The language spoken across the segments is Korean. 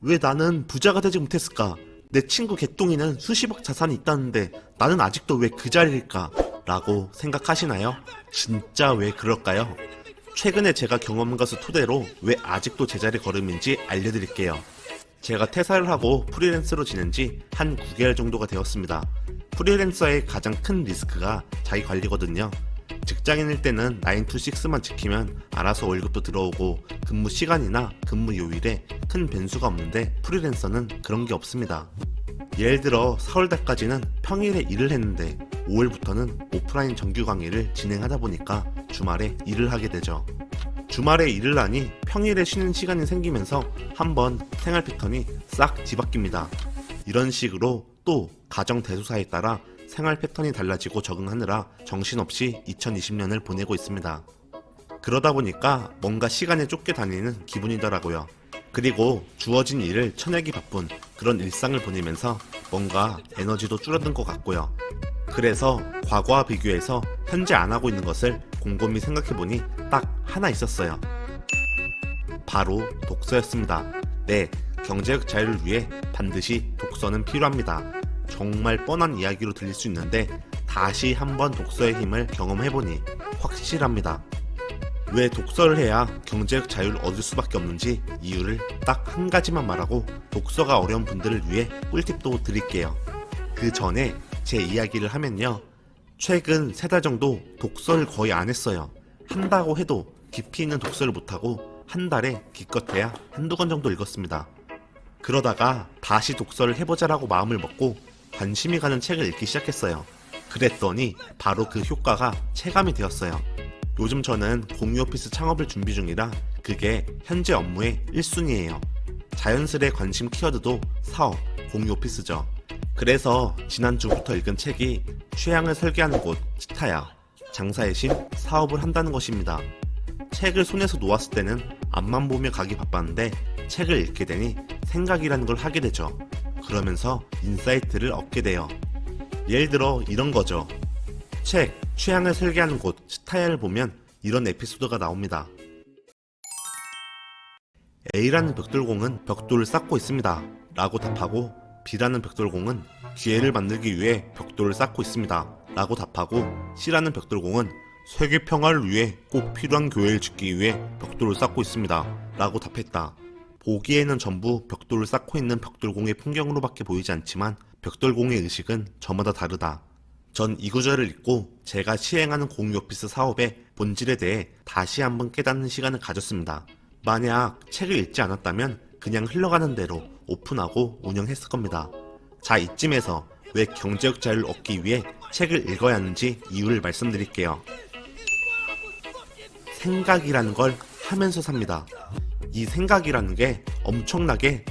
왜 나는 부자가 되지 못했을까? 내 친구 개똥이는 수십억 자산이 있다는데 나는 아직도 왜 그 자리일까? 라고 생각하시나요? 진짜 왜 그럴까요? 최근에 제가 경험한 것을 토대로 왜 아직도 제자리 걸음인지 알려드릴게요. 제가 퇴사를 하고 프리랜서로 지낸 지 한 9개월 정도가 되었습니다. 프리랜서의 가장 큰 리스크가 자기 관리거든요. 직장인일 때는 9to6만 지키면 알아서 월급도 들어오고 근무 시간이나 근무 요일에 큰 변수가 없는데 프리랜서는 그런 게 없습니다. 예를 들어 4월달까지는 평일에 일을 했는데 5월부터는 오프라인 정규 강의를 진행하다 보니까 주말에 일을 하게 되죠. 주말에 일을 하니 평일에 쉬는 시간이 생기면서 한번 생활 패턴이 싹 뒤바뀝니다. 이런 식으로 또 가정 대소사에 따라 생활 패턴이 달라지고 적응하느라 정신없이 2020년을 보내고 있습니다. 그러다 보니까 뭔가 시간에 쫓겨 다니는 기분이더라고요. 그리고 주어진 일을 쳐내기 바쁜 그런 일상을 보내면서 뭔가 에너지도 줄어든 것 같고요. 그래서 과거와 비교해서 현재 안 하고 있는 것을 곰곰이 생각해보니 딱 하나 있었어요. 바로 독서였습니다. 네, 경제적 자유를 위해 반드시 독서는 필요합니다. 정말 뻔한 이야기로 들릴 수 있는데 다시 한번 독서의 힘을 경험해보니 확실합니다. 왜 독서를 해야 경제적 자유를 얻을 수밖에 없는지 이유를 딱 한 가지만 말하고 독서가 어려운 분들을 위해 꿀팁도 드릴게요. 그 전에 제 이야기를 하면요. 최근 3달 정도 독서를 거의 안 했어요. 한다고 해도 깊이 있는 독서를 못하고 한 달에 기껏해야 한두 권 정도 읽었습니다. 그러다가 다시 독서를 해보자라고 마음을 먹고 관심이 가는 책을 읽기 시작했어요. 그랬더니 바로 그 효과가 체감이 되었어요. 요즘 저는 공유 오피스 창업을 준비 중이라 그게 현재 업무의 1순위예요. 자연스레 관심 키워드도 사업, 공유 오피스죠. 그래서 지난주부터 읽은 책이 취향을 설계하는 곳 치타야, 장사의 신, 사업을 한다는 것입니다. 책을 손에서 놓았을 때는 앞만 보며 가기 바빴는데 책을 읽게 되니 생각이라는 걸 하게 되죠. 그러면서 인사이트를 얻게 돼요. 예를 들어 이런 거죠. 책, 취향을 설계하는 곳 치타야를 보면 이런 에피소드가 나옵니다. A라는 벽돌공은 벽돌을 쌓고 있습니다. 라고 답하고 B라는 벽돌공은 기회를 만들기 위해 벽돌을 쌓고 있습니다. 라고 답하고 C라는 벽돌공은 세계 평화를 위해 꼭 필요한 교회를 짓기 위해 벽돌을 쌓고 있습니다. 라고 답했다. 보기에는 전부 벽돌을 쌓고 있는 벽돌공의 풍경으로밖에 보이지 않지만 벽돌공의 의식은 저마다 다르다. 전 이 구절을 읽고 제가 시행하는 공유 오피스 사업의 본질에 대해 다시 한번 깨닫는 시간을 가졌습니다. 만약 책을 읽지 않았다면 그냥 흘러가는 대로 오픈하고 운영했을 겁니다. 자, 이쯤에서 왜 경제적 자유를 얻기 위해 책을 읽어야 하는지 이유를 말씀드릴게요. 생각이라는 걸 하면서 삽니다. 이 생각이라는 게 엄청나게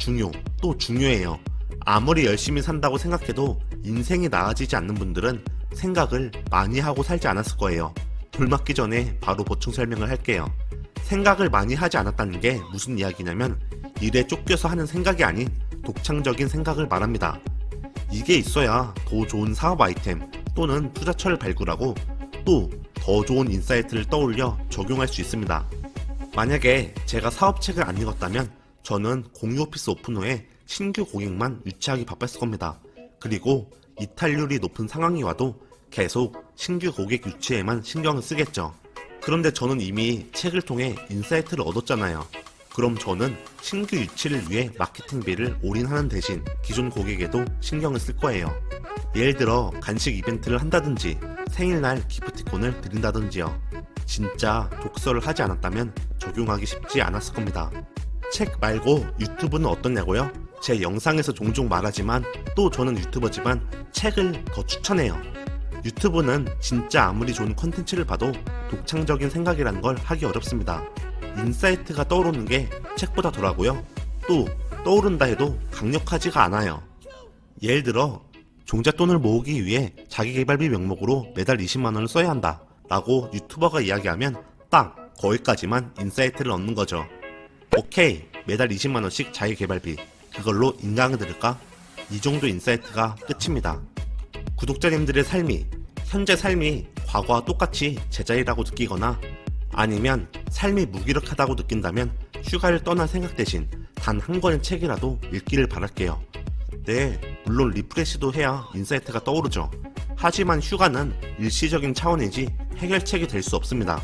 또 중요해요. 아무리 열심히 산다고 생각해도 인생이 나아지지 않는 분들은 생각을 많이 하고 살지 않았을 거예요. 돌맞기 전에 바로 보충 설명을 할게요. 생각을 많이 하지 않았다는 게 무슨 이야기냐면 일에 쫓겨서 하는 생각이 아닌 독창적인 생각을 말합니다. 이게 있어야 더 좋은 사업 아이템 또는 투자처를 발굴하고 또 더 좋은 인사이트를 떠올려 적용할 수 있습니다. 만약에 제가 사업책을 안 읽었다면 저는 공유 오피스 오픈 후에 신규 고객만 유치하기 바빴을 겁니다. 그리고 이탈률이 높은 상황이 와도 계속 신규 고객 유치에만 신경을 쓰겠죠. 그런데 저는 이미 책을 통해 인사이트를 얻었잖아요. 그럼 저는 신규 유치를 위해 마케팅비를 올인하는 대신 기존 고객에도 신경을 쓸 거예요. 예를 들어 간식 이벤트를 한다든지 생일날 기프티콘을 드린다든지요. 진짜 독서를 하지 않았다면 적용하기 쉽지 않았을 겁니다. 책 말고 유튜브는 어떠냐고요? 제 영상에서 종종 말하지만 또 저는 유튜버지만 책을 더 추천해요. 유튜브는 진짜 아무리 좋은 컨텐츠를 봐도 독창적인 생각이라는 걸 하기 어렵습니다. 인사이트가 떠오르는 게 책보다 덜하고요. 또 떠오른다 해도 강력하지가 않아요. 예를 들어 종잣돈을 모으기 위해 자기계발비 명목으로 매달 20만원을 써야 한다 라고 유튜버가 이야기하면 딱 거기까지만 인사이트를 얻는 거죠. 오케이, 매달 20만원씩 자기계발비, 그걸로 인강을 들을까? 이 정도 인사이트가 끝입니다. 구독자님들의 현재 삶이 과거와 똑같이 제자리라고 느끼거나 아니면 삶이 무기력하다고 느낀다면 휴가를 떠날 생각 대신 단 한 권의 책이라도 읽기를 바랄게요. 네, 물론 리프레시도 해야 인사이트가 떠오르죠. 하지만 휴가는 일시적인 차원이지 해결책이 될 수 없습니다.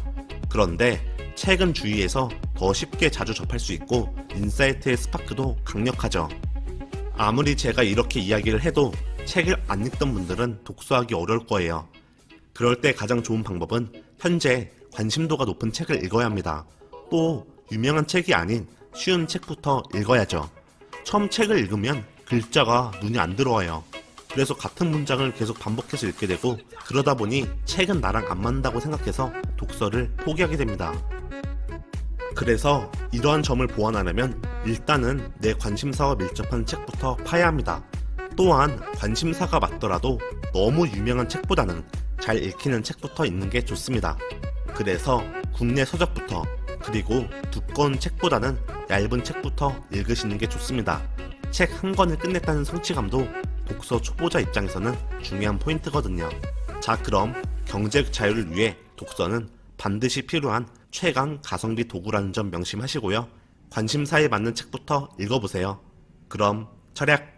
그런데 책은 주위에서 더 쉽게 자주 접할 수 있고 인사이트의 스파크도 강력하죠. 아무리 제가 이렇게 이야기를 해도 책을 안 읽던 분들은 독서하기 어려울 거예요. 그럴 때 가장 좋은 방법은 현재 관심도가 높은 책을 읽어야 합니다. 또 유명한 책이 아닌 쉬운 책부터 읽어야죠. 처음 책을 읽으면 글자가 눈이 안 들어와요. 그래서 같은 문장을 계속 반복해서 읽게 되고 그러다 보니 책은 나랑 안 맞는다고 생각해서 독서를 포기하게 됩니다. 그래서 이러한 점을 보완하려면 일단은 내 관심사와 밀접한 책부터 파야 합니다. 또한 관심사가 맞더라도 너무 유명한 책보다는 잘 읽히는 책부터 읽는 게 좋습니다. 그래서 국내 서적부터 그리고 두꺼운 책보다는 얇은 책부터 읽으시는 게 좋습니다. 책 한 권을 끝냈다는 성취감도 독서 초보자 입장에서는 중요한 포인트거든요. 자, 그럼 경제적 자유를 위해 독서는 반드시 필요한 최강 가성비 도구라는 점 명심하시고요. 관심사에 맞는 책부터 읽어보세요. 그럼 철학!